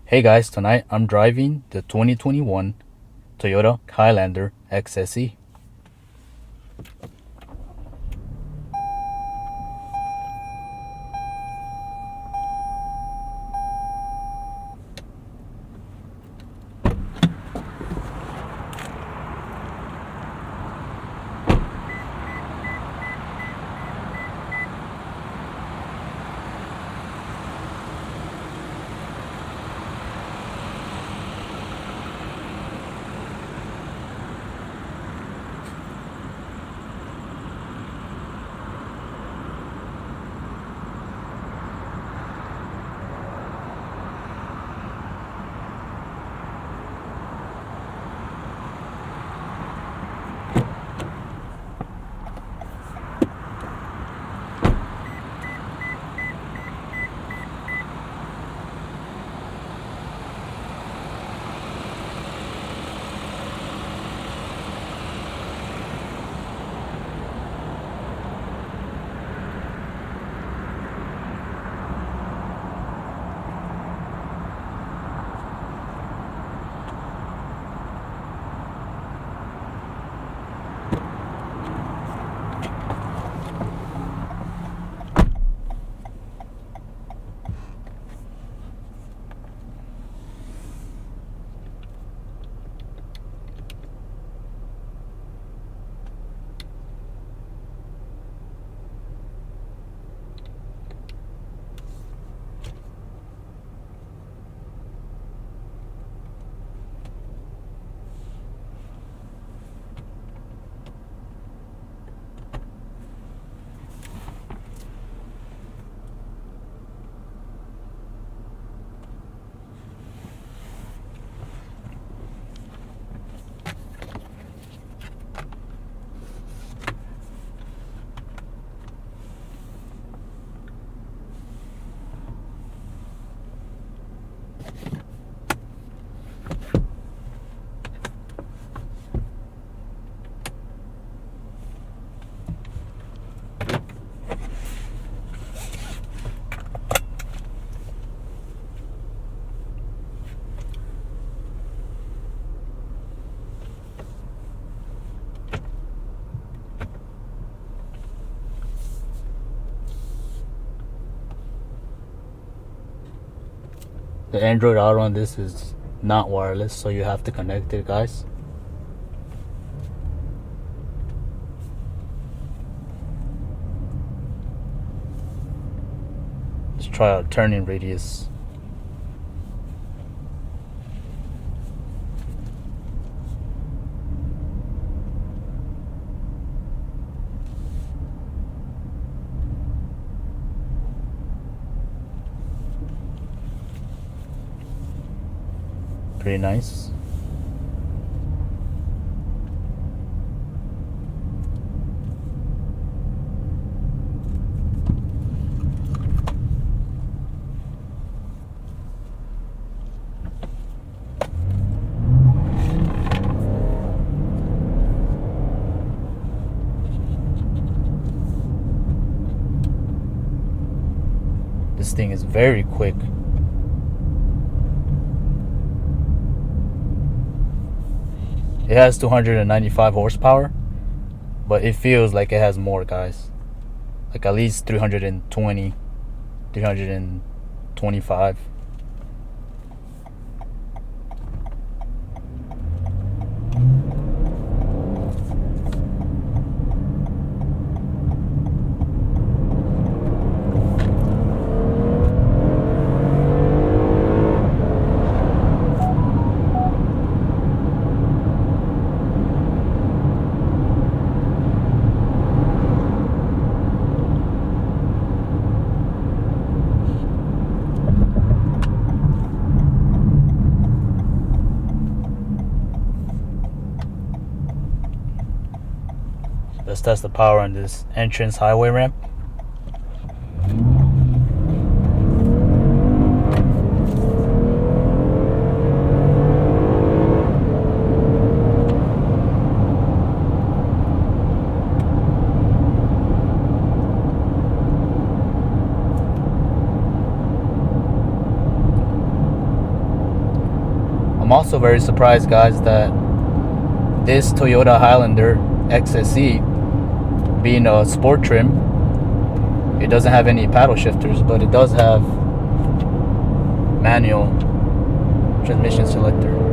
Hey guys, tonight I'm driving the 2021 Toyota Highlander XSE. The Android Auto on this is not wireless, so you have to connect it, guys. Let's try our turning radius. Pretty nice. This thing is very quick. It has 295 horsepower, but it feels like it has more, guys. Like at least 320, 325. Let's test the power on this entrance highway ramp. I'm also very surprised, guys, that this Toyota Highlander XSE, being a sport trim, it doesn't have any paddle shifters, but it does have manual transmission selector.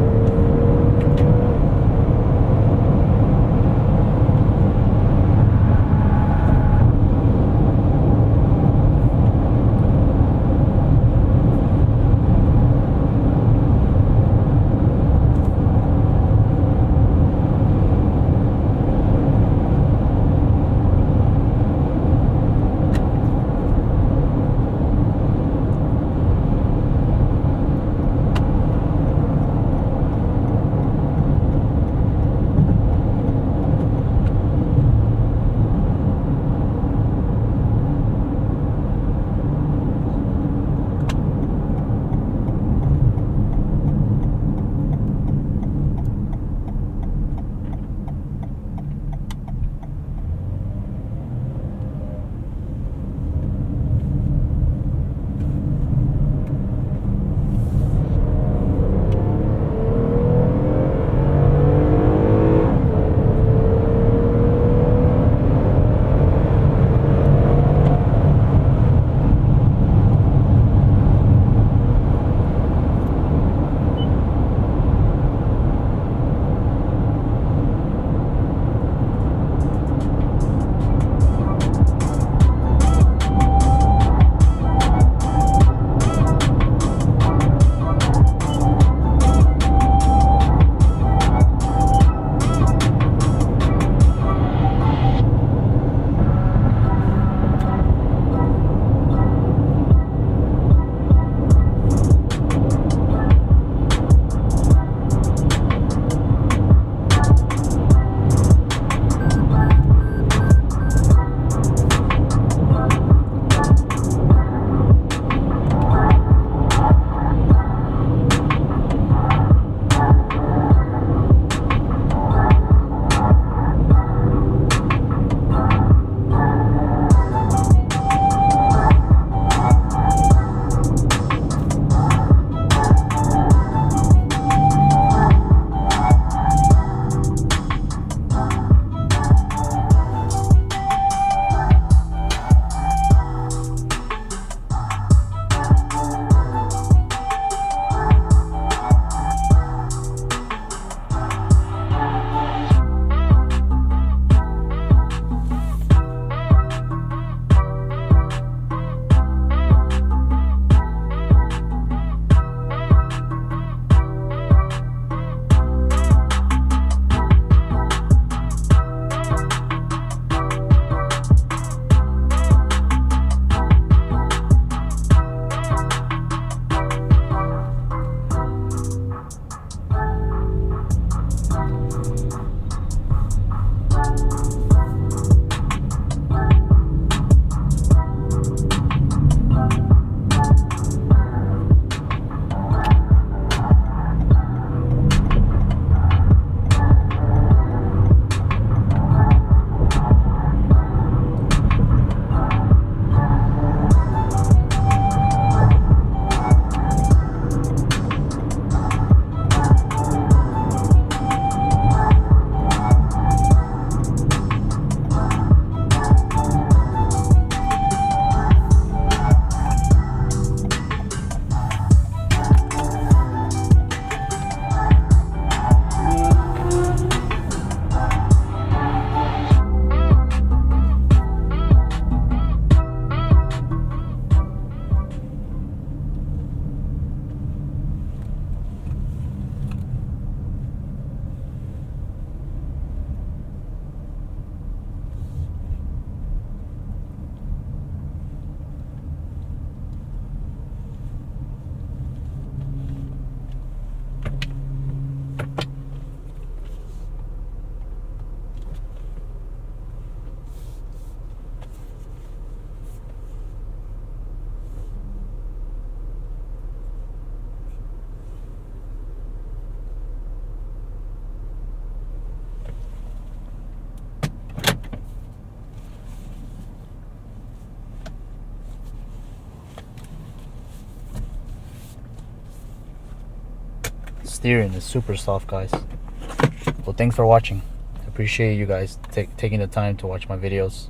steering is super soft, guys. Well, thanks for watching. Appreciate you guys taking the time to watch my videos.